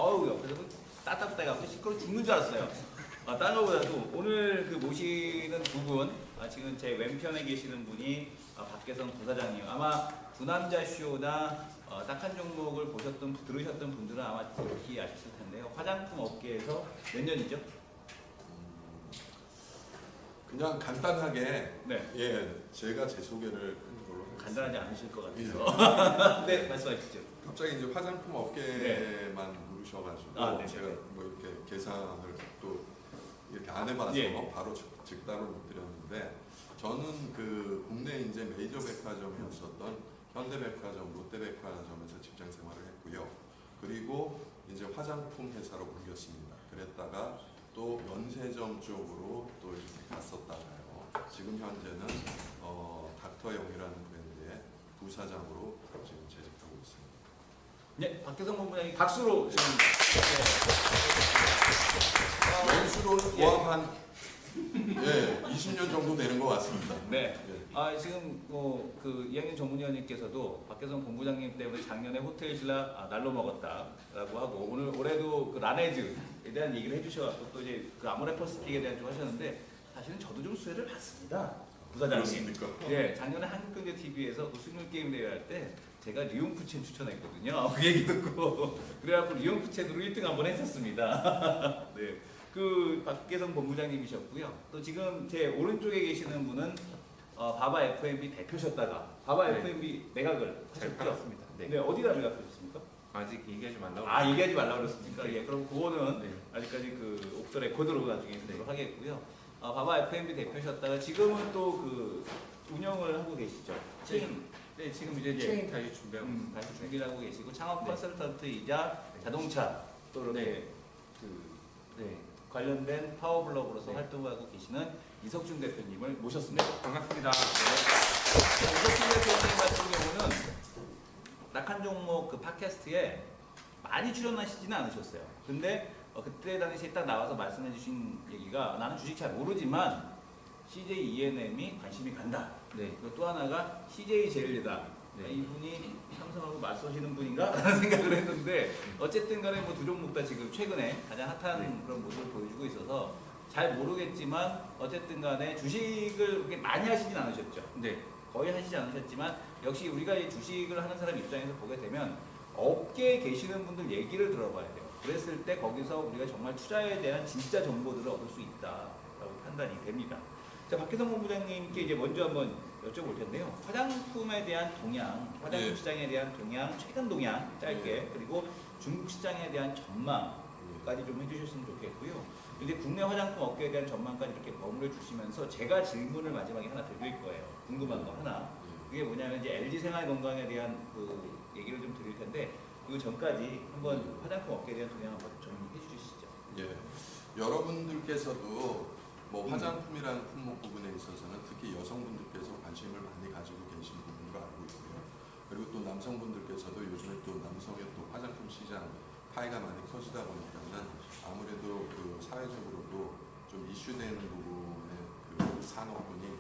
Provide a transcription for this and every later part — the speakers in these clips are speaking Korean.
어우, 옆에서 따뜻해갖고 시끄러워 죽는 줄 알았어요. 다른 것보다도 오늘 그 모시는 두 분, 지금 제 왼편에 계시는 분이 박계성 부사장이에요. 아마 두 남자 쇼나 딱 한 종목을 들으셨던 분들은 아마 특히 아셨을 텐데요. 화장품 업계에서 몇 년이죠? 그냥 간단하게 네. 예, 제가 제 소개를 하는 걸로 하겠습니다. 간단하지 않으실 것 같아서. 네, 말씀해 주시죠. 갑자기 이제 화장품 업계만 물으셔가지고 네. 제가 뭐 이렇게 계산을 또 이렇게 안 해봐서 바로 즉답을 못 드렸는데, 저는 그 국내 이제 메이저 백화점이었었던 현대백화점, 롯데백화점에서 직장 생활을 했고요. 그리고 이제 화장품 회사로 옮겼습니다. 그랬다가 또 면세점 쪽으로 또 이렇게 갔었다가요. 지금 현재는 닥터영이라는 브랜드의 부사장으로 지금 재직하고 있습니다. 네, 박계성 본부장님 박수로 지금 연수로는 포함한 20년 정도 되는 것 같습니다. 네. 지금 그 이학년 전문위원님께서도 박계성 본부장님 때문에 작년에 호텔 신라 날로 먹었다라고 하고 올해도 그 라네즈에 대한 얘기를 해주셔서 또 이제 그 아모레퍼스틱에 대한 좀 하셨는데, 사실은 저도 좀 수혜를 받습니다. 부사장님. 그렇습니까? 예, 작년에 한국경제TV에서 그 승률 게임 대회 할 때 제가 리옹푸첸 추천했거든요. 그 얘기 듣고 그래갖고 리옹푸첸으로 1등 한번 했었습니다. 네. 그 박계성 본부장님이셨고요. 또 지금 제 오른쪽에 계시는 분은 바바 F&B 대표셨다가 바바 F&B 매각을 잘 팔았습니다. 네. 네, 어디다 매각하셨습니까? 아직 얘기하지 말라고. 얘기하지 말라고 그랬습니까? 예, 그럼 그거는 아직까지 그 옥터 레코드로 나중에 듣도록 하겠고요. 바바 F&B 대표셨다가 지금은 또 그 운영을 하고 계시죠. 네, 지금 이제 체인 다시 준비하고 있습니다. 다시 준비를 하고 계시고 창업 컨설턴트이자 자동차 또 이렇게 관련된 파워블럭으로서 활동하고 계시는 이석준 대표님을 모셨습니다. 반갑습니다. 이석준 대표님 같은 경우는 낙한 종목 그 팟캐스트에 많이 출연하시지는 않으셨어요. 근데 그때 당시에 딱 나와서 말씀해 주신 얘기가, 나는 주식 잘 모르지만 CJ ENM이 관심이 간다. 그리고 또 하나가 CJ 제일이다. 이분이 삼성하고 맞서시는 분인가? 라는 생각을 했는데, 어쨌든 간에 뭐 두 종목 다 지금 최근에 가장 핫한 그런 모습을 보여주고 있어서 잘 모르겠지만 어쨌든 간에 주식을 그렇게 많이 하시진 않으셨죠. 거의 하시지 않으셨지만 역시 우리가 이 주식을 하는 사람 입장에서 보게 되면 업계에 계시는 분들 얘기를 들어봐야 돼요. 그랬을 때 거기서 우리가 정말 투자에 대한 진짜 정보들을 얻을 수 있다라고 판단이 됩니다. 자, 박계성 본부장님께 이제 먼저 한번 여쭤볼 텐데요. 화장품에 대한 동향, 화장품 시장에 대한 동향, 최근 동향 짧게, 그리고 중국 시장에 대한 전망까지 좀 해주셨으면 좋겠고요. 이제 국내 화장품 업계에 대한 전망까지 이렇게 버무려 주시면서 제가 질문을 마지막에 하나 드릴 거예요. 궁금한 거 하나. 그게 뭐냐면 이제 LG 생활 건강에 대한 그 얘기를 좀 드릴 텐데, 그 전까지 한번 화장품 업계에 대한 동향 한번 정리해 주시죠. 예, 여러분들께서도 뭐 화장품이라는 품목 부분에 있어서는 특히 여성분들께서 관심을 많이 가지고 계신 부분으로 알고 있고요. 그리고 또 남성분들께서도 요즘에 또 남성의 또 화장품 시장 파이가 많이 커지다 보니까는 아무래도 그 사회적으로도 좀 이슈되는 부분의 그 산업군이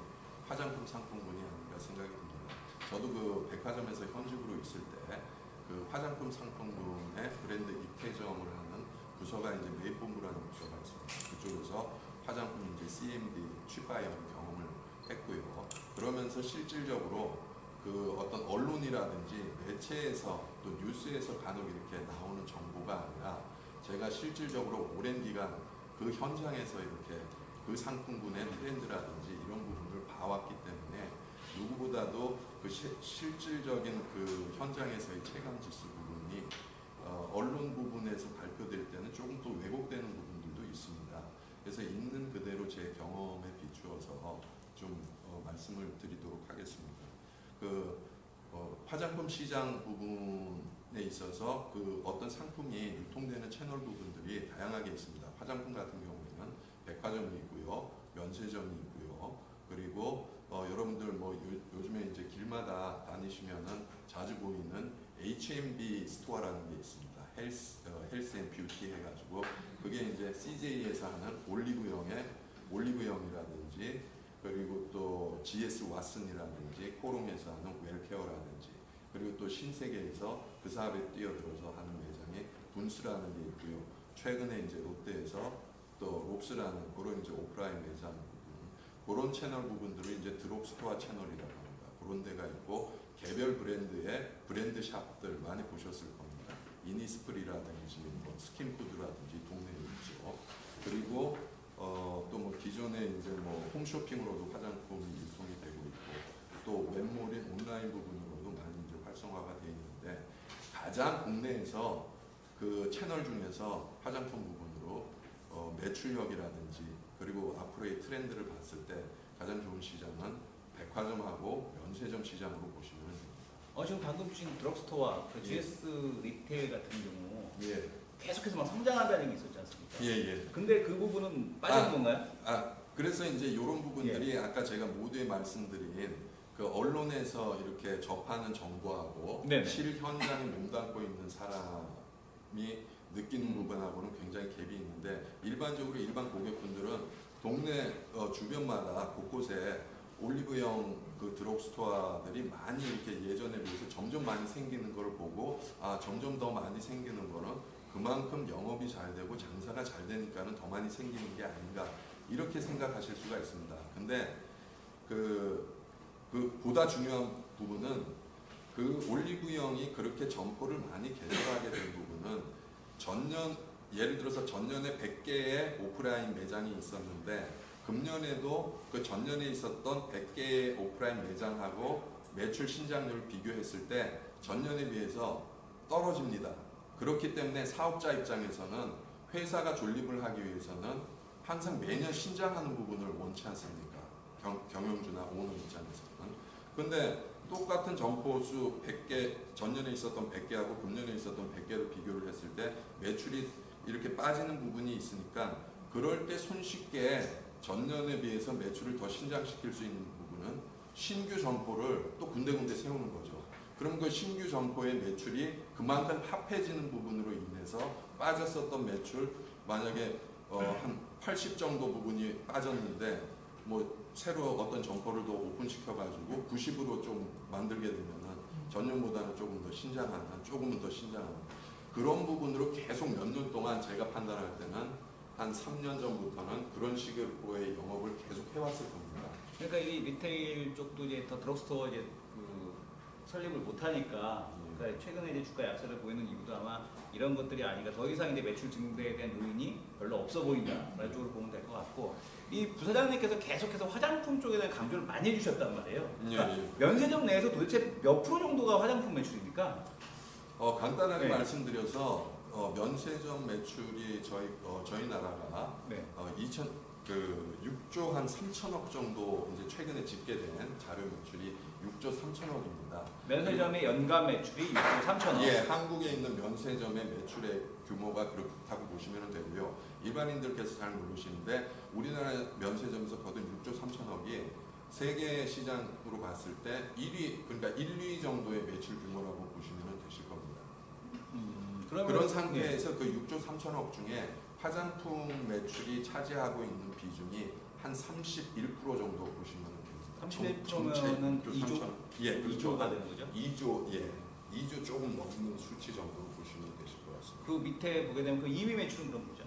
화장품 상품군이 아닌가 생각이 듭니다. 저도 그 백화점에서 현직으로 있을 때 그 화장품 상품군의 브랜드 입회점을 하는 부서가 이제 메이본부라는 부서가 있습니다. 그쪽에서 화장품 이제 CMD 취파형 경험을 했고요. 그러면서 실질적으로 그 어떤 언론이라든지 매체에서 또 뉴스에서 간혹 이렇게 나오는 정보가 아니라 제가 실질적으로 오랜 기간 그 현장에서 이렇게 그 상품군의 트렌드라든지 이런 부분을 봐왔기 때문에 누구보다도 그 실질적인 그 현장에서의 체감지수 부분이 언론 부분에서 발표될 때는 조금 또 왜곡되는 부분들도 있습니다. 그래서 있는 그대로 제 경험에 비추어서 좀 말씀을 드리도록 하겠습니다. 그 화장품 시장 부분에 있어서 그 어떤 상품이 유통되는 채널 부분들이 다양하게 있습니다. 화장품 같은 경우에는 백화점이 있고요, 면세점이 있고요, 그리고 여러분들 뭐 요즘에 이제 길마다 다니시면은 자주 보이는 H&B 스토어라는 게 있습니다. 헬스 앤 뷰티 해가지고 그게 이제 CJ에서 하는 올리브영이라든지 그리고 또 GS 왓슨이라든지 코롱에서 하는 웰케어라든지 그리고 또 신세계에서 그 사업에 뛰어들어서 하는 매장이 분스라는 게 있고요. 최근에 이제 롯데에서 또 롭스라는 그런 이제 오프라인 매장 부분, 그런 채널 부분들을 이제 드롭스토어 채널이라고 합니다. 그런 데가 있고 개별 브랜드의 브랜드 샵들 많이 보셨을 겁니다. 이니스프리라든지 뭐 스킨푸드라든지 동네에 있죠. 그리고 또 뭐 기존에 이제 뭐 홈쇼핑으로도 화장품이 유통이 되고 있고 또 웹몰인 온라인 부분으로도 많이 이제 활성화가 되어 있는데 가장 국내에서 그 채널 중에서 화장품 부분으로 매출력이라든지 그리고 앞으로의 트렌드를 봤을 때 가장 좋은 시장은 백화점하고 면세점 시장으로 보시면 됩니다. 지금 방금 주신 드럭스토어와 그 GS 리테일 같은 경우 예, 계속해서 막 성장한다는 얘기 있었지 않습니까? 예. 근데 그 부분은 빠진 건가요? 그래서 이제 이런 부분들이 아까 제가 모두에 말씀드린 그 언론에서 이렇게 접하는 정보하고 네네. 실 현장에 몸담고 있는 사람이 느끼는 부분하고는 굉장히 갭이 있는데 일반적으로 일반 고객분들은 동네 주변마다 곳곳에 올리브영 그 드럭스토어들이 많이 이렇게 예전에 비해서 점점 많이 생기는 걸 보고 점점 더 많이 생기는 거는 그만큼 영업이 잘 되고 장사가 잘 되니까는 더 많이 생기는 게 아닌가 이렇게 생각하실 수가 있습니다. 근데 그 보다 중요한 부분은 그 올리브영이 그렇게 점포를 많이 개설하게 된 부분은 예를 들어서 전년에 100개의 오프라인 매장이 있었는데 금년에도 그 전년에 있었던 100개의 오프라인 매장하고 매출 신장률을 비교했을 때 전년에 비해서 떨어집니다. 그렇기 때문에 사업자 입장에서는 회사가 존립을 하기 위해서는 항상 매년 신장하는 부분을 원치 않습니까? 경영주나 오너 입장에서는. 근데 똑같은 점포수 100개, 전년에 있었던 100개하고 금년에 있었던 100개를 비교를 했을 때 매출이 이렇게 빠지는 부분이 있으니까 그럴 때 손쉽게 전년에 비해서 매출을 더 신장시킬 수 있는 부분은 신규 점포를 또 군데군데 세우는 거죠. 그럼 그 신규 점포의 매출이 그만큼 합해지는 부분으로 인해서 빠졌었던 매출 만약에 한 80 정도 부분이 빠졌는데 뭐 새로 어떤 점포를 더 오픈시켜가지고 90으로 좀 만들게 되면은 전년보다는 조금 더 신장하는, 조금은 더 신장하는 그런 부분으로 계속 몇 년 동안 제가 판단할 때는 한 3년 전부터는 그런 식으로의 영업을 계속 해왔을 겁니다. 그러니까 이 리테일 쪽도 이제 더 드럭스토어 이제 그 설립을 못 하니까 그러니까 최근에 이제 주가 약세를 보이는 이유도 아마 이런 것들이 아니라 더 이상 이제 매출 증대에 대한 요인이 별로 없어 보인다라는 쪽으로 보면 될 것 같고 이 부사장님께서 계속해서 화장품 쪽에 대한 강조를 많이 해주셨단 말이에요. 그러니까 면세점 내에서 도대체 몇 프로 정도가 화장품 매출입니까? 간단하게 네. 말씀드려서 면세점 매출이 저희 나라가 6조 한 3천억 정도 이제 최근에 집계된 자료 매출이 6조 3천억입니다. 면세점의 연간 매출이 6조 3천억. 예, 한국에 있는 면세점의 매출의 규모가 그렇다고 보시면 되고요. 일반인들께서 잘 모르시는데 우리나라 면세점에서 거둔 6조 3천억이 세계 시장으로 봤을 때 1위, 그러니까 1, 2위 정도의 매출 규모라고 보시면 되실 겁니다. 그런 상태에서 그 6조 3천억 중에 화장품 매출이 차지하고 있는 비중이 한 31% 정도 보시면 됩니다. 31%면은 2조? 예, 그렇죠. 2조가 되는 거죠? 2조 조금 넘는 수치 정도 보시면 되실 것 같습니다. 그 밑에 보게 되면 그 2위 매출은 그럼 뭐죠?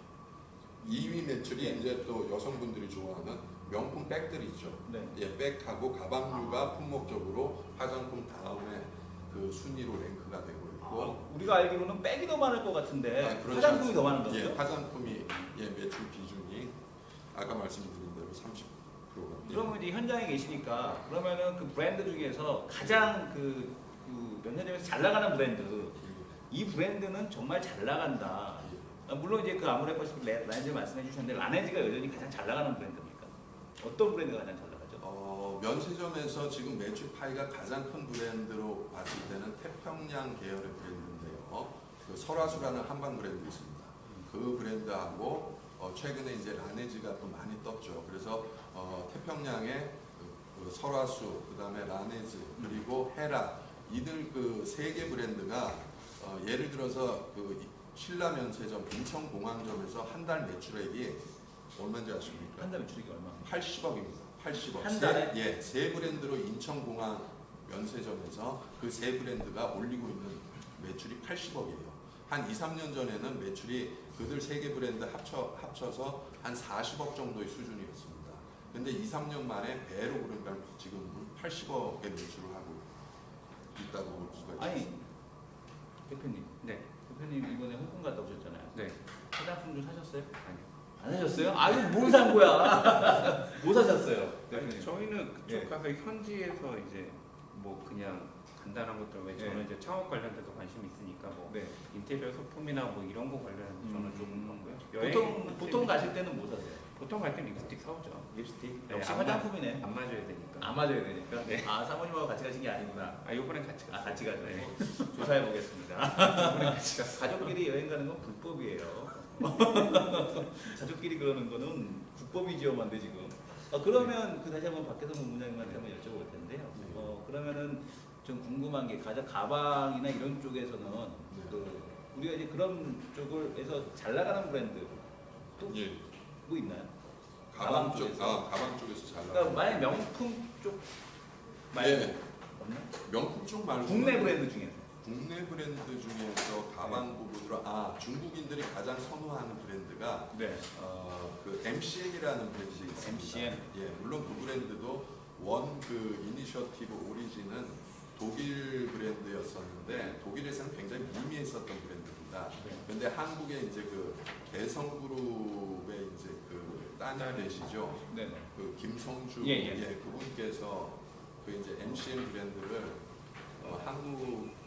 2위 매출이 이제 또 여성분들이 좋아하는 명품 백들이 있죠. 네. 예, 백하고 가방류가 품목적으로 화장품 다음에 그 순위로 랭크가 되고 있고 우리가 알기로는 백이 더 많을 것 같은데 그렇지 화장품이 않습니다. 더 많은 거죠? 예, 화장품이 매출 비중이 아까 말씀드린 대로 30%가. 그러면 이제 현장에 계시니까 그러면은 그 브랜드 중에서 가장 그 면세점에서 잘 나가는 브랜드 이 브랜드는 정말 잘 나간다. 물론 이제 그 아모레퍼시픽 라네즈 말씀해 주셨는데 라네즈가 여전히 가장 잘 나가는 브랜드입니까? 어떤 브랜드가 가장 잘 나가죠? 면세점에서 지금 매출 파이가 가장 큰 브랜드로 봤을 때는 태평양 계열의 브랜드인데요. 그 설화수라는 한방 브랜드 있습니다. 그 브랜드하고 최근에 이제 라네즈가 또 많이 떴죠. 그래서 태평양의 그 설화수, 그다음에 라네즈, 그리고 헤라 이들 그 세 개 브랜드가 예를 들어서 그 신라 면세점 인천공항점에서 한 달 매출액이 얼마인지 아십니까? 한 달 매출액이 얼마? 80억입니다. 80억. 한 달에? 세 브랜드로 인천공항 면세점에서 그 세 브랜드가 올리고 있는 매출이 80억이에요. 한 2, 3년 전에는 매출이 그들 3개 브랜드 합쳐서 한 40억 정도의 수준이었습니다. 근데 2, 3년 만에 배로 그러니까 지금 80억의 매출을 하고 있다고 볼 수가 있습니다. 아니 대표님, 네. 대표님 이번에 홍콩 갔다 오셨잖아요. 네. 화장품 좀 사셨어요? 아니요. 안 사셨어요? 아유 뭘 산 거야? 뭐 사셨어요? 아니, 대표님. 저희는 그쪽 예. 가서 현지에서 이제 뭐 그냥 간단한 것들 왜 저는 예. 이제 창업 관련돼서 관심이 있으니까 뭐 네. 인테리어 소품이나 뭐 이런 거 관련해서 저는 조금 봤고요. 보통 가실 때는 뭐 사세요? 보통 갈 때 립스틱 사오죠. 립스틱. 네, 역시 안 화장품이네. 안 맞아야 되니까. 안 맞아야 되니까. 네. 아 사모님하고 같이 가신 게 아니구나. 아 이번엔 같이 아 갔어요. 같이 가죠. 네. 조사해 보겠습니다. 이번엔 같이 갔어요. 가족끼리 여행 가는 건 불법이에요. 가족끼리 그러는 거는 국법이지요만 돼 지금. 그러면 그 다시 한번 박혜성 본부장님한테 한번 여쭤볼 텐데요. 그러면은 좀 궁금한 게 가방이나 이런 쪽에서는 그 우리가 이제 그런 쪽을 해서 잘 나가는 브랜드 또 뭐 예. 있나요? 가방 쪽, 쪽에서. 가방 쪽에서 잘 그러니까 나가는 만약 명품 쪽 말고 예. 없나? 명품 쪽 말고 국내 브랜드 중에서. 국내 브랜드 중에서 가방 부분으로 중국인들이 가장 선호하는 브랜드가 네. 그 MCM이라는 브랜드가 있습니다. MCM? 예, 물론 그 브랜드도 원 그 이니셔티브 오리진은 독일 브랜드였었는데 독일에서는 굉장히 미미했었던 브랜드입니다. 네. 근데 한국에 이제 그 대성그룹의 이제 그 따님 되시죠. 네네. 그 김성주 예. 그분께서 그 이제 MCM 브랜드를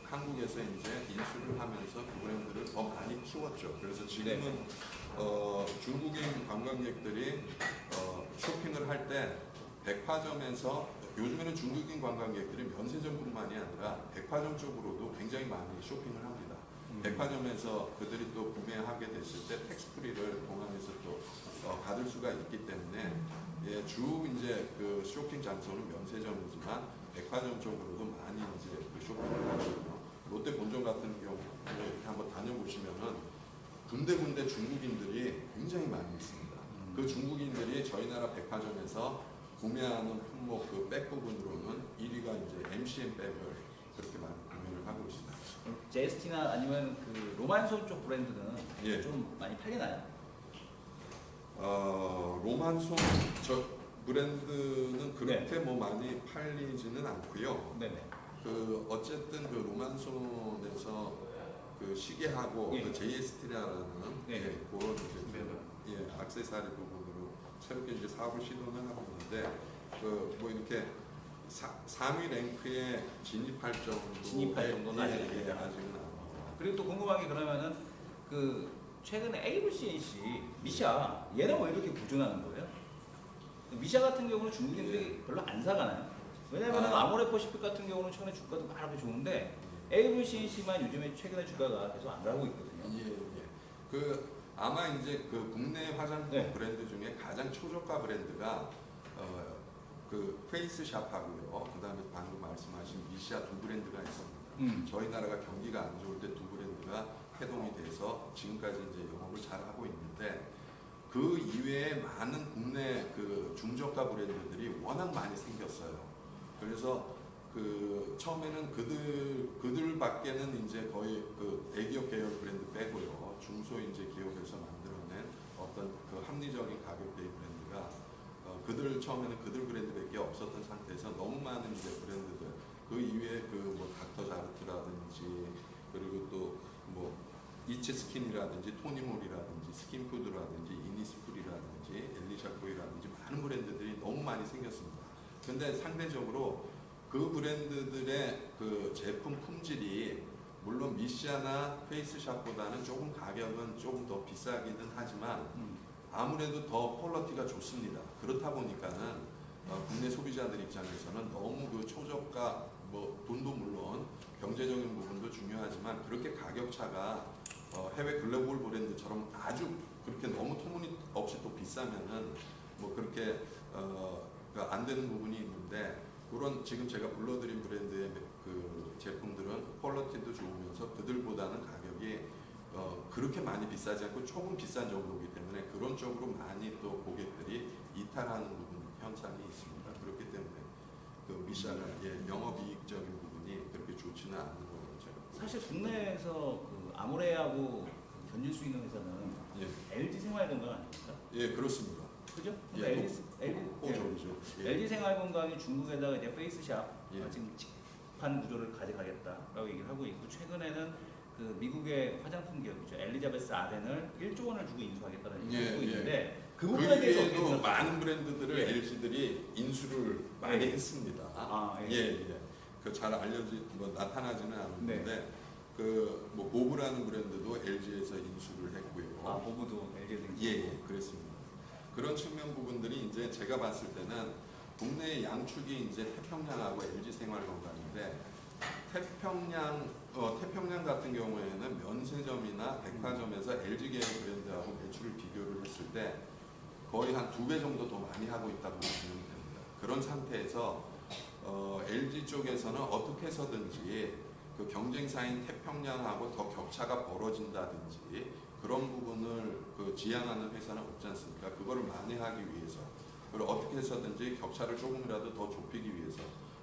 한국에서 이제 인수를 하면서 그 브랜드를 더 많이 키웠죠. 그래서 지금은 중국인 관광객들이 쇼핑을 할 때 백화점에서 요즘에는 중국인 관광객들이 면세점뿐만이 아니라 백화점 쪽으로도 굉장히 많이 쇼핑을 합니다. 백화점에서 그들이 또 구매하게 됐을 때 텍스프리를 공항에서 또 받을 수가 있기 때문에 예, 주 이제 그 쇼핑 장소는 면세점이지만 백화점 쪽으로도 많이 이제 그 쇼핑을 하거든요. 롯데 본점 같은 경우에 이렇게 한번 다녀보시면은 군데군데 중국인들이 굉장히 많이 있습니다. 그 중국인들이 저희 나라 백화점에서 구매하는 품목 그 백 부분으로는 1위가 이제 MCM 백을 그렇게 많이 구매를 하고 있습니다. 제스티나 아니면 그 로만손 쪽 브랜드는 예. 좀 많이 팔리나요? 로만손 저 브랜드는 그렇게 뭐 많이 팔리지는 않고요. 네네. 그 어쨌든 그 로만손에서 그 시계하고 예. 그 JST라는 예. 그런 이제 액세서리 부분으로 새롭게 이제 사업을 시도는 하고 있는데 그 뭐 이렇게 3위 랭크에 진입할 정도는 아직은 아닙니다. 그리고 또 궁금한 게 그러면은 그 최근에 AVCNC 미샤 얘는 왜 이렇게 부진하는 거예요? 미샤 같은 경우는 중국인들이 별로 안 사가나요? 왜냐면은 아모레퍼시픽 같은 경우는 최근에 주가도 많이 좋은데 AVCNC만 요즘에 최근에 주가가 계속 안 가고 있거든요. 예. 그 아마 이제 그 국내 화장품 네. 브랜드 중에 가장 초저가 브랜드가 그 페이스샵하고요. 그다음에 방금 말씀하신 미샤 두 브랜드가 있습니다. 저희 나라가 경기가 안 좋을 때 두 브랜드가 해동이 돼서 지금까지 이제 영업을 잘 하고 있는데 그 이외에 많은 국내 그 중저가 브랜드들이 워낙 많이 생겼어요. 그래서 그 처음에는 그들밖에는 이제 거의 그 대기업 계열 브랜드 빼고요. 중소 이제 기업에서 만들어낸 어떤 그 합리적인 가격대의 브랜드가 그들 처음에는 그들 브랜드밖에 없었던 상태에서 너무 많은 이제 브랜드들 그 이외에 그 뭐 닥터자르트라든지 그리고 또 뭐 이츠스킨이라든지 토니몰이라든지 스킨푸드라든지 이니스프리라든지 엘리샤코이라든지 많은 브랜드들이 너무 많이 생겼습니다. 근데 상대적으로 그 브랜드들의 그 제품 품질이 물론 미샤나 페이스샵보다는 조금 가격은 조금 더 비싸기는 하지만 아무래도 더 퀄리티가 좋습니다. 그렇다 보니까는 국내 소비자들 입장에서는 너무 그 초저가 뭐 돈도 물론 경제적인 부분도 중요하지만 그렇게 가격 차가 해외 글로벌 브랜드처럼 아주 그렇게 너무 터무니없이 또 비싸면은 뭐 그렇게 안 되는 부분이 있는데 그런 지금 제가 불러드린 브랜드의 그 제품들은 퀄리티도 좋으면서 그들보다는 가격이 그렇게 많이 비싸지 않고 조금 비싼 정도이기 때문에 그런 쪽으로 많이 또 고객들이 이탈하는 부분 현상이 있습니다. 그렇기 때문에 그 미샤가 영업이익적인 부분이 그렇게 좋지는 않은 거죠. 사실 국내에서 그 아모레하고 견줄 수 있는 회사는 예, LG 생활건강 아닙니까? 예, 그렇습니다. 그죠? 예, 그러니까 호적이죠. 예. LG 생활건강이 중국에다가 이제 페이스샵 예. 지금 직판 구조를 가져가겠다라고 얘기를 하고 있고 최근에는 그 미국의 화장품 기업이죠 엘리자베스 아덴을 1조 원을 주고 인수하겠다는 얘기를 하고 있는데 그 부분에 대해서 어떻게 외에도 생각하세요? 많은 브랜드들을 예. LG들이 인수를 많이 예. 했습니다. 아, 예. 예, 예. 그 잘 뭐 나타나지는 않는데 네. 그뭐 보브라는 브랜드도 LG에서 인수를 했고요. 아 보부도 LG에서 예, 예, 그렇습니다. 그런 측면 부분들이 이제 제가 봤을 때는 국내 양축이 이제 태평양하고 LG 생활건강인데 태평양 같은 경우에는 면세점이나 백화점에서 LG계의 브랜드하고 매출을 비교를 했을 때 거의 한 2배 정도 더 많이 하고 있다고 보시면 됩니다. 그런 상태에서 LG 쪽에서는 어떻게 해서든지 그 경쟁사인 태평양하고 더 격차가 벌어진다든지 그런 부분을 그 지향하는 회사는 없지 않습니까? 그거를 만회하기 위해서 그걸 어떻게 해서든지 격차를 조금이라도 더 좁히기 위해서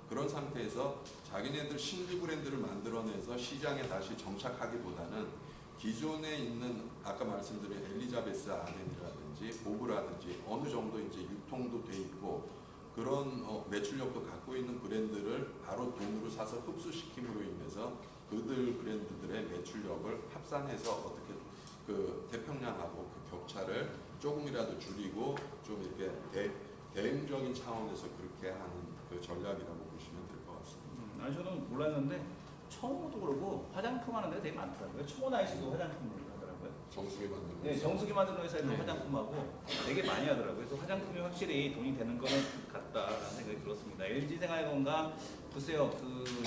그런 상태에서 자기네들 신규 브랜드를 만들어내서 시장에 다시 정착하기보다는 기존에 있는 아까 말씀드린 엘리자베스 아덴이라든지 보브라든지 어느 정도 이제 유통도 돼 있고 그런 매출력도 갖고 있는 브랜드를 바로 돈으로 사서 흡수시킴으로 인해서 그들 브랜드들의 매출력을 합산해서 어떻게 그 태평양하고 그 격차를 조금이라도 줄이고 좀 이렇게 대응적인 차원에서 그렇게 하는 그 전략이라고 보시면 될 것 같습니다. 아니 저는 몰랐는데 청호도 그러고 화장품 하는 데가 되게 많더라고요. 청호나이스도 화장품을 하더라고요. 정수기 만드는 네, 정수기 만드는 회사에서 네. 화장품하고 되게 많이 하더라고요. 그래서 화장품이 확실히 돈이 되는 거는 같다라는 생각이 들었습니다. LG 생활건강 글쎄요,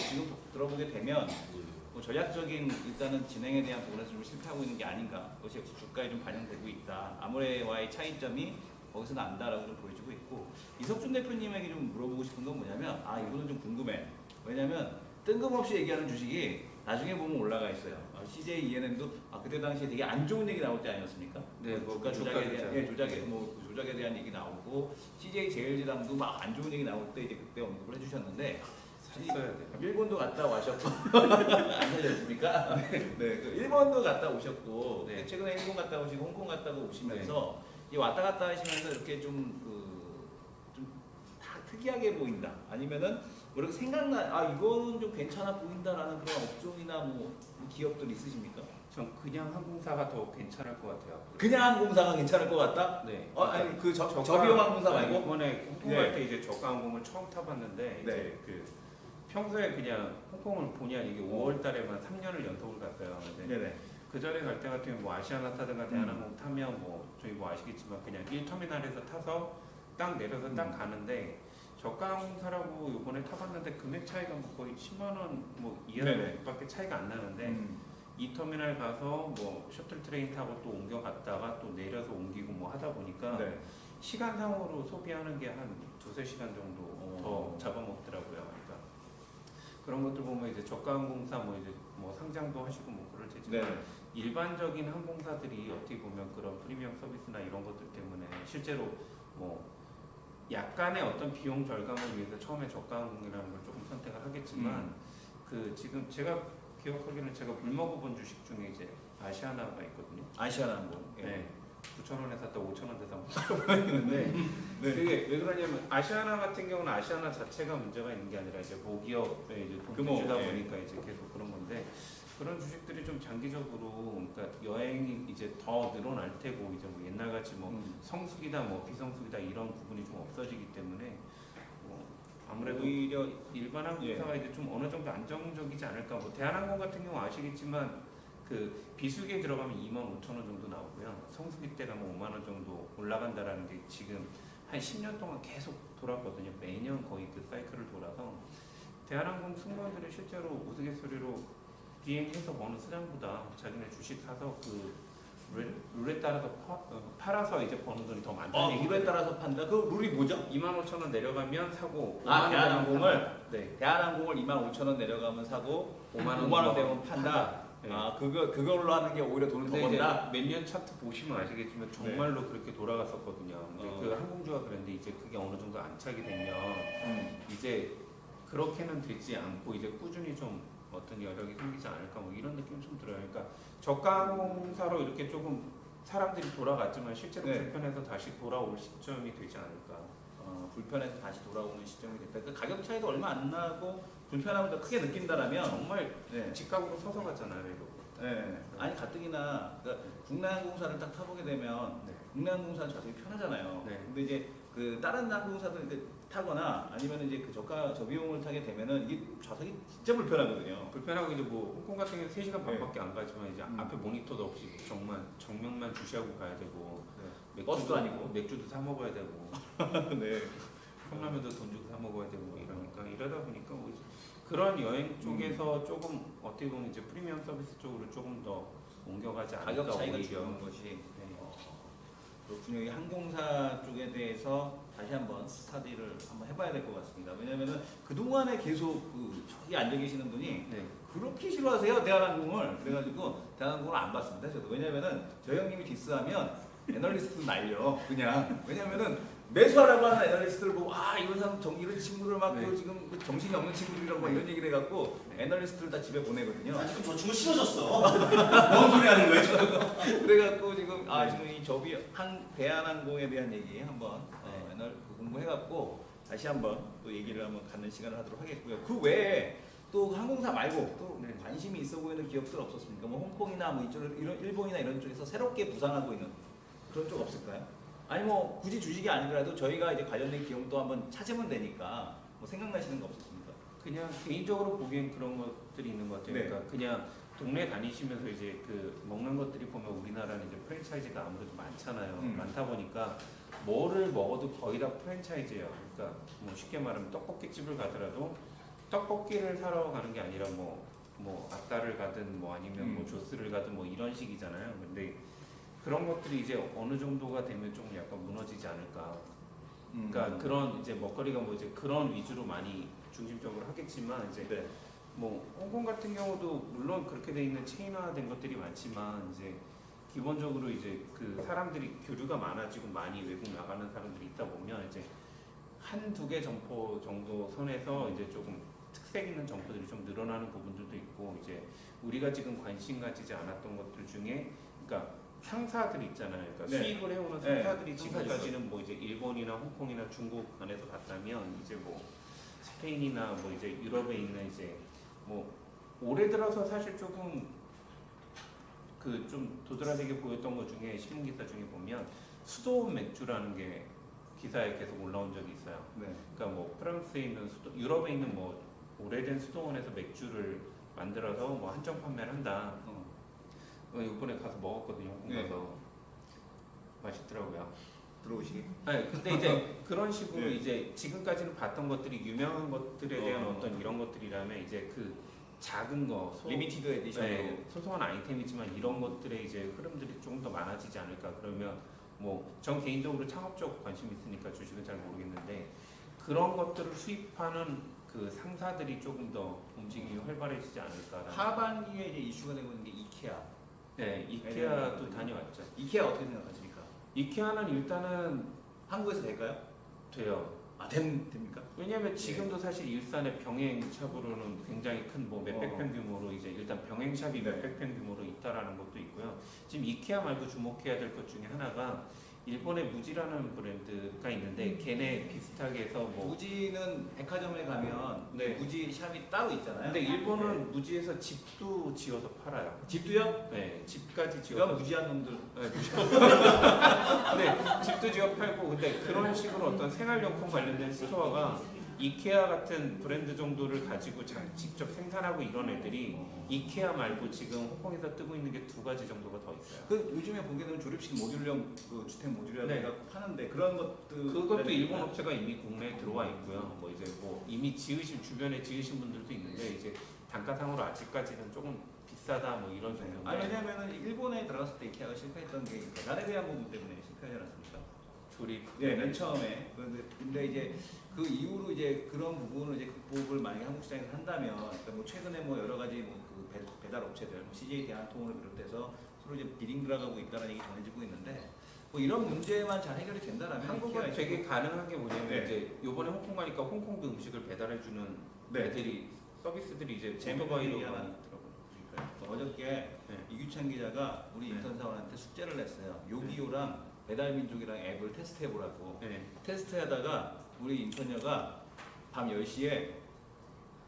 지금 들어보게 되면 뭐 전략적인 일단은 진행에 대한 부분에서 좀 실패하고 있는 게 아닌가. 그것이 역시 주가에 좀 반영되고 있다. 아모레와의 차이점이 거기서 난다라고 좀 보여지고 있고 이석준 대표님에게 좀 물어보고 싶은 건 뭐냐면 이거는 좀 궁금해. 왜냐면 뜬금없이 얘기하는 주식이 나중에 보면 올라가 있어요. CJ ENM도 그때 당시에 되게 안 좋은 얘기 나올 때 아니었습니까? 네, 뭐 주가 조작에 대한 조작. 조작에 대한 얘기 나오고 CJ 제일지담도 막 안 좋은 얘기 나올 때 이제 그때 언급을 해주셨는데 샀어야 돼요. 일본도 갔다 와셨고 안 사셨습니까? 네, 그 일본도 갔다 오셨고 네. 최근에 일본 갔다 오시고 홍콩 갔다 오시면서 이 왔다 갔다 하시면서 이렇게 좀 다 특이하게 보인다. 아니면은 뭐 이렇게 이거는 좀 괜찮아 보인다라는 그런 업종이나 뭐 기업들 있으십니까? 전 그냥 항공사가 더 괜찮을 것 같아요. 그냥 항공사가 괜찮을 것 같다? 네. 아니 그 저비용 항공사 말고? 이번에 홍콩 네. 갈 때 이제 저가 항공을 처음 타봤는데 네. 이제 그 평소에 그냥 홍콩을 본의 아니게 5월달에만 3년을 연속으로 갔어요. 근데 네네. 그 전에 갈 때 같으면 뭐 아시아나 타든가 대한항공 타면 뭐 저희 뭐 아시겠지만 그냥 1터미널에서 타서 딱 내려서 딱 가는데 저가 항공사라고 이번에 타봤는데 금액 차이가 뭐 거의 10만 원 뭐 이하밖에 차이가 안 나는데 2터미널 가서 뭐 셔틀 트레인 타고 또 옮겨갔다가 또 내려서 옮기고 뭐 하다 보니까 네. 시간상으로 소비하는 게 한 2~3시간 정도 더 잡아먹더라고요. 그러니까 그런 것들 보면 이제 저가 항공사 뭐 이제 뭐 상장도 하시고 뭐 그럴 테지만 네. 일반적인 항공사들이 어떻게 보면 그런 프리미엄 서비스나 이런 것들 때문에 실제로 뭐 약간의 어떤 비용 절감을 위해서 처음에 저가 항공이라는 걸 조금 선택을 하겠지만 그 지금 제가 기억하기로는 제가 물 먹어본 주식 중에 이제 아시아나가 있거든요. 아시아나항공. 네. 9,000원에 샀다 5,000원 대상 했는데 네. 그게 왜 그러냐면 아시아나 같은 경우는 아시아나 자체가 문제가 있는 게 아니라 이제 모기업에 이제 돈 주다 보니까 이제 계속 그런 건데 그런 주식들이 좀 장기적으로 그러니까 여행이 이제 더 늘어날 테고 이제 뭐 옛날같이 뭐 성수기다 뭐 비성수기다 이런 부분이 좀 없어지기 때문에 뭐 아무래도 오히려 일반 항공사가 이제 좀 어느 정도 안정적이지 않을까. 뭐 대한항공 같은 경우 아시겠지만 그 비수기에 들어가면 25,000원 정도 나오고요. 성수기 때 가면 5만 원 정도 올라간다라는 게 지금 한 10년 동안 계속 돌았거든요. 매년 거의 그 사이클을 돌아서 대한항공 승무원들이 실제로 우스갯소리로 비행해서 버는 수량보다 자기네 주식 사서 그 룰에 따라서 팔아서 이제 버는 돈이 더 많다는 얘기죠. 룰에 따라서 판다? 그 룰이 뭐죠? 25,000원 내려가면 사고 대한항공을? 네. 대한항공을 25,000원 내려가면 사고 5만 원 되면 판다? 네. 그걸로 하는 게 오히려 돈을 더 번다? 몇 년 차트 보시면 아시겠지만 정말로 그렇게 돌아갔었거든요. 근데 그 항공주가 그랬는데 이제 그게 어느 정도 안착이 되면 이제 그렇게는 되지 않고 이제 꾸준히 좀 어떤 여력이 생기지 않을까 뭐 이런 느낌이 좀 들어요. 그러니까 저가 항공사로 이렇게 조금 사람들이 돌아갔지만 실제로 네. 불편해서 다시 돌아올 시점이 되지 않을까. 불편해서 다시 돌아오는 시점이 됐다. 그 가격 차이도 얼마 안 나고 불편함을 더 크게 느낀다라면 정말 네. 직각으로 서서 가잖아요, 이거. 네. 아니 가뜩이나 그러니까 국내 항공사를 딱 타보게 되면 네. 국내 항공사는 좌석이 편하잖아요. 네. 근데 이제 그 다른 항공사들 이제 타거나 아니면 이제 그 저가 저비용을 타게 되면은 이게 좌석이 진짜 불편하거든요. 불편하고 이제 뭐 홍콩 같은 경우는 3시간 네. 반밖에 안 가지만 이제 앞에 모니터도 없이 정말 정면만 주시하고 가야 되고 버스도 아니고. 맥주도 사 먹어야 되고 네. 컵라면도 돈 주고 사 먹어야 되고 이러니까 이러다 보니까 뭐 그런 여행 쪽에서 조금 어떻게 보면 이제 프리미엄 서비스 쪽으로 조금 더 옮겨가지 않을까 가격 차이가 오히려. 주는 것이 네. 그렇군요. 이 항공사 쪽에 대해서 다시 한번 스타디를 한번 해봐야 될 것 같습니다. 왜냐면은 그동안에 계속 그 저기 앉아 계시는 분이 네. 그렇게 싫어하세요 대한항공을. 그래가지고 대한항공을 안 봤습니다 저도. 왜냐면은 저 형님이 디스하면 애널리스트 날려 그냥. 왜냐면은 매수하라고 하는 애널리스트를 보고 이런 사람 이런 친구를 막 네. 그 지금 그 정신이 없는 친구들이라고 막 이런 얘기를 해갖고 애널리스트를 다 집에 보내거든요. 지금 저 친구 싫어졌어. 뭔 소리 하는 거예요 지금? 그래갖고 지금 지금 이 저비 대한항공에 대한 얘기 한번 공부해갖고 다시 한번 또 얘기를 한번 갖는 시간을 하도록 하겠고요. 그 외에 또 항공사 말고 또 네. 관심이 있어 보이는 기업들 없었습니까? 뭐 홍콩이나 뭐 이런 일본이나 이런 쪽에서 새롭게 부상하고 있는 그런 쪽 없을까요? 아니 뭐 굳이 주식이 아니더라도 저희가 이제 관련된 기업도 한번 찾으면 되니까 뭐 생각나시는 거 없었습니까? 그냥 개인적으로 보기엔 그런 것들이 있는 것 같아요. 네. 그러니까 그냥 동네 다니시면서 이제 그 먹는 것들이 보면 우리나라는 이제 프랜차이즈가 아무래도 많잖아요. 많다 보니까 뭐를 먹어도 거의 다 프랜차이즈예요. 그러니까 뭐 쉽게 말하면 떡볶이집을 가더라도 떡볶이를 사러 가는 게 아니라 뭐 아따를 가든 뭐 아니면 뭐 조스를 가든 뭐 이런 식이잖아요. 근데 그런 것들이 이제 어느 정도가 되면 좀 약간 무너지지 않을까. 그러니까 그런 이제 먹거리가 뭐 이제 그런 위주로 많이 중심적으로 하겠지만 이제 네. 뭐 홍콩 같은 경우도 물론 그렇게 돼 있는 체인화된 것들이 많지만 이제 기본적으로 이제 그 사람들이 교류가 많아지고 많이 외국 나가는 사람들이 있다 보면 이제 한두 개 점포 정도 선에서 이제 조금 특색 있는 점포들이 좀 늘어나는 부분들도 있고 이제 우리가 지금 관심 가지지 않았던 것들 중에 그러니까 상사들 있잖아요. 그러니까 네. 수입을 해오는 네. 상사들이 상사죠. 지금까지는 뭐 이제 일본이나 홍콩이나 중국 안에서 봤다면 이제 뭐 스페인이나 뭐 이제 유럽에 있는 이제 뭐 올해 들어서 사실 조금 그 좀 도드라지게 보였던 것 중에 신문 기사 중에 보면 수도원 맥주라는 게 기사에 계속 올라온 적이 있어요. 네. 그러니까 뭐 프랑스에 있는 유럽에 있는 뭐 오래된 수도원에서 맥주를 만들어서 뭐 한정 판매를 한다. 이번에 가서 먹었거든요. 홍콩 네. 가서 맛있더라고요. 들어오시게. 네, 근데 이제 그런 식으로 네. 이제 지금까지는 봤던 것들이 유명한 것들에 대한 어떤 이런 것들이라면 이제 그 작은 거 리미티드 에디션으로. 네, 소소한 아이템이지만 이런 것들의 이제 흐름들이 조금 더 많아지지 않을까. 그러면 뭐 전 개인적으로 창업적 관심이 있으니까 주식은 잘 모르겠는데 그런 것들을 수입하는 그 상사들이 조금 더 움직임이 활발해지지 않을까. 하반기에 이제 이슈가 되고 있는 게 이케아. 네, 이케아도 다녀왔죠. 이케아 어떻게 생각하십니까? 이케아는 일단은 한국에서 될까요? 돼요. 됩니까? 왜냐하면 지금도 사실 일산의 병행샵으로는 굉장히 큰 뭐 몇백 평 규모로 이제 일단 병행샵이 네. 몇백 평 규모로 있다라는 것도 있고요. 지금 이케아 말고 주목해야 될 것 중에 하나가 일본의 무지라는 브랜드가 있는데 걔네 비슷하게 해서 뭐 무지는 백화점에 가면 네. 무지 샵이 따로 있잖아요. 근데 일본은 무지에서 집도 지어서 팔아요. 집도요? 네, 집까지 제가 지어서 무지한 놈들. 네, 네, 집도 지어 팔고 근데 그런 식으로 어떤 생활용품 관련된 스토어가 이케아 같은 브랜드 정도를 가지고 직접 생산하고 이런 애들이 이케아 말고 지금 홍콩에서 뜨고 있는 게 2가지 정도가 더 있어요. 그 요즘에 보게 되면 조립식 모듈형 그 주택 모듈형 네. 갖고 파는데 그런 것들. 그것도 일본 업체가 이미 국내에 들어와 있고요. 뭐 이제 뭐 이미 주변에 지으신 분들도 있는데 이제 단가상으로 아직까지는 조금 비싸다 뭐 이런 정도인데. 아니 왜냐면은 일본에 들어갔을 때 이케아가 실패했던 게 배달에 대한 부분 때문에 실패하지 않았습니까? 조립. 네, 맨 처음에. 근데 이제 그 이후로 이제 그런 부분을 이제 극복을 만약에 한국 시장에서 한다면, 그러니까 뭐 최근에 뭐 여러 가지 뭐그 배달 업체들, 뭐 CJ 대한통운을 비롯해서 서로 이제 비링 들어가고 있다는 얘기 전해지고 있는데, 뭐 이런 문제만 잘 해결이 된다라면 한국은 되게 가능한 게 뭐냐면 네. 이제 요번에 홍콩 가니까 홍콩도 음식을 배달해주는 네. 애들이 서비스들이 이제 재밌는 오토바이로 얘기 하나 많이 있더라고요. 어저께 네. 이규찬 기자가 우리 네. 인턴사원한테 숙제를 냈어요. 요기요랑 배달민족이랑 앱을 테스트해보라고. 네. 테스트하다가 우리 인턴녀가 밤 10시에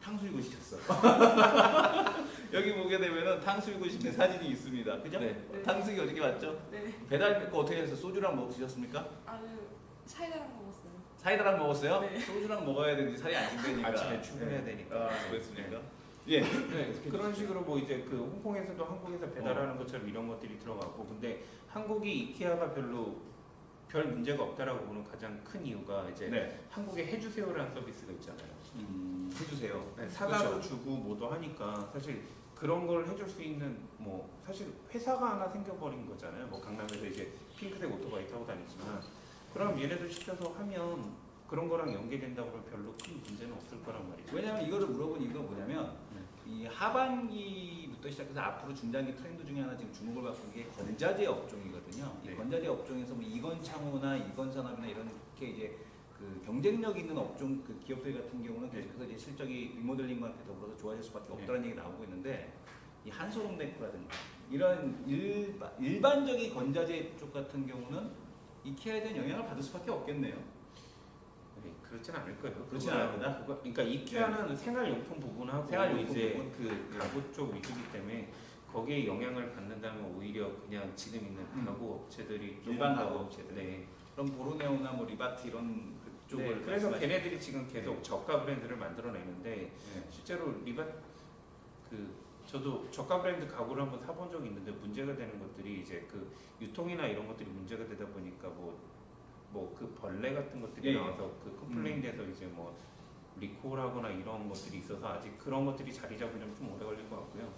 탕수육을 시켰어. 여기 보게 되면은 탕수육을 시킨 사진이 있습니다. 그죠? 네. 네. 탕수육이 어떻게 맞죠? 네. 배달 거 어떻게 해서 소주랑 드셨습니까? 사이다랑 먹었어요. 사이다랑 먹었어요? 네. 소주랑 먹어야 되는지 살이 안 찐다니까. 아침에 출근해야 되니까. 아, 그렇습니까? 예. 네, 그런 식으로 뭐 이제 그 홍콩에서도 한국에서 배달하는 것처럼 이런 것들이 들어가고, 근데 한국이 이케아가 별 문제가 없다라고 보는 가장 큰 이유가 이제 네. 한국에 해주세요라는 서비스가 있잖아요. 해주세요. 네, 사다도 그렇죠. 주고 뭐도 하니까 사실 그런 걸 해줄 수 있는 뭐 사실 회사가 하나 생겨버린 거잖아요. 뭐 강남에서 이제 핑크색 오토바이 타고 다니지만 그럼 얘네들 시켜서 하면 그런 거랑 연계된다고 하면 별로 큰 문제는 없을 거란 말이죠. 왜냐면 이거를 물어본 이유가 뭐냐면 네. 이 하반기부터 시작해서 앞으로 중장기 트렌드 중에 하나 지금 주목을 받고 있는 게 건자재 업종이거든요. 이 네. 건자재 업종에서 뭐 이건창호나 이건산업이나 이렇게 이제 그 경쟁력 있는 업종 그 기업들 같은 경우는 네. 계속해서 이제 실적이 리모델링과 함께 더불어서 좋아질 수밖에 없다는 얘기 나오고 있는데 이 한솔홈데코라든가 이런 일반적인 건자재 쪽 같은 경우는 이케아에 대한 영향을 받을 수밖에 없겠네요. 네, 그렇진 않을 거예요. 그렇진 않습니다. 그러니까 이케아는 생활용품 부분하고 생활용품 이제 부분. 그 가구 쪽 위주이기 때문에 거기에 영향을 받는다면 오히려 그냥 지금 있는 가구 업체들이 조금 일반 더- 가구 업체들. 네. 그럼 보로네오나 뭐 리바티 이런 그쪽을 네, 그래서 말씀하시- 걔네들이 지금 계속 네. 저가 브랜드를 만들어내는데 네. 실제로 저도 저가 브랜드 가구를 한번 사본 적이 있는데 문제가 되는 것들이 이제 그 유통이나 이런 것들이 문제가 되다 보니까 뭐 그 벌레 같은 것들이 예, 예. 나와서 그 컴플레인돼서 이제 뭐 리콜하거나 이런 것들이 있어서 아직 그런 것들이 자리 잡으려면 좀 오래 걸릴 것 같고요.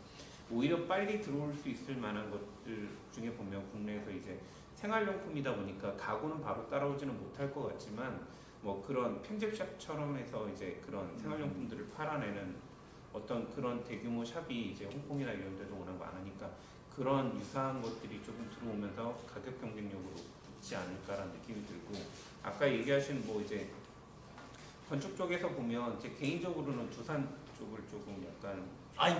오히려 빨리 들어올 수 있을 만한 것들 중에 보면 국내에서 이제 생활용품이다 보니까 가구는 바로 따라오지는 못할 것 같지만 뭐 그런 편집샵처럼 해서 이제 그런 생활용품들을 팔아내는 어떤 그런 대규모 샵이 이제 홍콩이나 이런 데도 워낙 많으니까 그런 유사한 것들이 조금 들어오면서 가격 경쟁력으로 붙지 않을까라는 느낌이 들고, 아까 얘기하신 뭐 이제 건축 쪽에서 보면 제 개인적으로는 두산 쪽을 조금 약간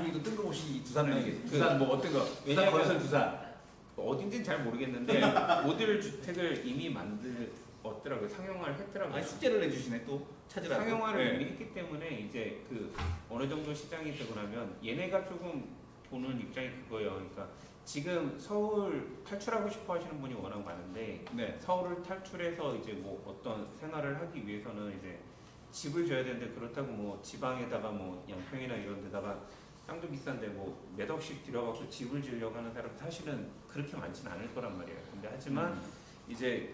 이거 뜬금없이 두산을 아니, 얘기해. 그- 두산 뭐 어떤 거? 두산 왜냐면- 건설 두산. 어딘지는 잘 모르겠는데 모듈 주택을 이미 만들었더라고요. 상용화를 했더라고요. 숙제를 내주시네 또 찾으라고. 상용화를 네. 이미 했기 때문에 이제 그 어느 정도 시장이 되고 나면 얘네가 조금 보는 입장이 그거예요. 그러니까 지금 서울 탈출하고 싶어 하시는 분이 워낙 많은데 네. 서울을 탈출해서 이제 뭐 어떤 생활을 하기 위해서는 이제 집을 줘야 되는데, 그렇다고 뭐 지방에다가 뭐 양평이나 이런 데다가 땅도 비싼데 뭐 몇 억씩 들여갖고 집을 지으려고 하는 사람 사실은 그렇게 많지는 않을 거란 말이에요. 근데 하지만 이제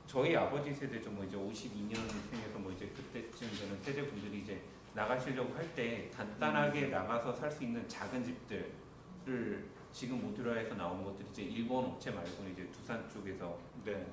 저희 아버지 세대죠. 뭐 이제 52년생에서 뭐 이제 그때쯤 되는 세대분들이 이제 나가시려고 할 때 간단하게 나가서 살 수 있는 작은 집들을 지금 모듈화해서 나온 것들이 이제 일본 업체 말고는 이제 두산 쪽에서 네.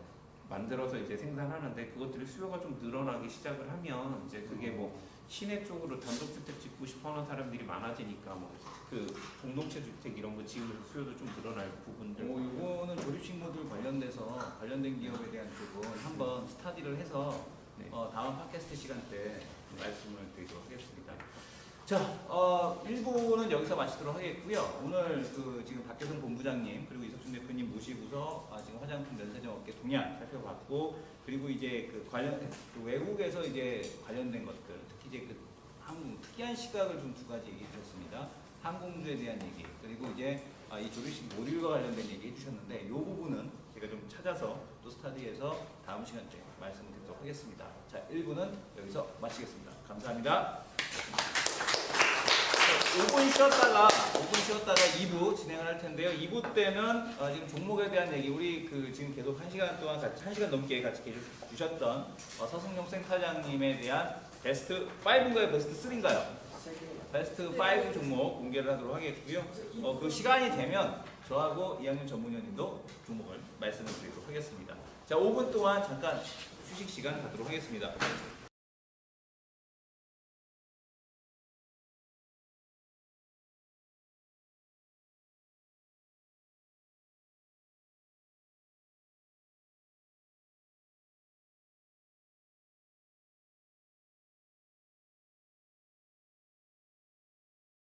만들어서 이제 생산하는데, 그것들이 수요가 좀 늘어나기 시작을 하면 이제 그게 뭐 시내 쪽으로 단독주택 짓고 싶어하는 사람들이 많아지니까 뭐 그 공동체 주택 이런 거 지으면서 수요도 좀 늘어날 부분들. 이거는 조립식 모듈 관련된 기업에 대한 쪽은 한번 스타디를 해서 네. 다음 팟캐스트 시간 때 말씀을 드리도록 하겠습니다. 자, 1부는 여기서 마치도록 하겠고요. 오늘 그 지금 박계선 본부장님 그리고 이석준 대표님 모시고서 지금 화장품 면세점 업계 동향 살펴봤고, 그리고 이제 그 외국에서 이제 관련된 것들, 특히 이제 그 한국 특이한 시각을 좀 두 가지 얘기 드렸습니다. 항공주에 대한 얘기, 그리고 이제 이 조립식 모듈과 관련된 얘기 해주셨는데 이 부분은 제가 좀 찾아서 또 스타디에서 다음 시간 때 말씀을 드리도록 하겠습니다. 자, 1부는 여기서 마치겠습니다. 감사합니다. 5분 쉬었다가 2부 진행을 할 텐데요. 2부 때는 지금 종목에 대한 얘기, 우리 그 지금 계속 1시간 동안 1시간 넘게 같이 계셔주셨던 서승용 센터장님에 대한 베스트 5인가요? 베스트 3인가요? 베스트 5 종목 공개를 하도록 하겠고요. 그 시간이 되면 저하고 이학년 전문위원님도 종목을 말씀을 드리도록 하겠습니다. 자, 5분 동안 잠깐 휴식 시간 갖도록 하겠습니다.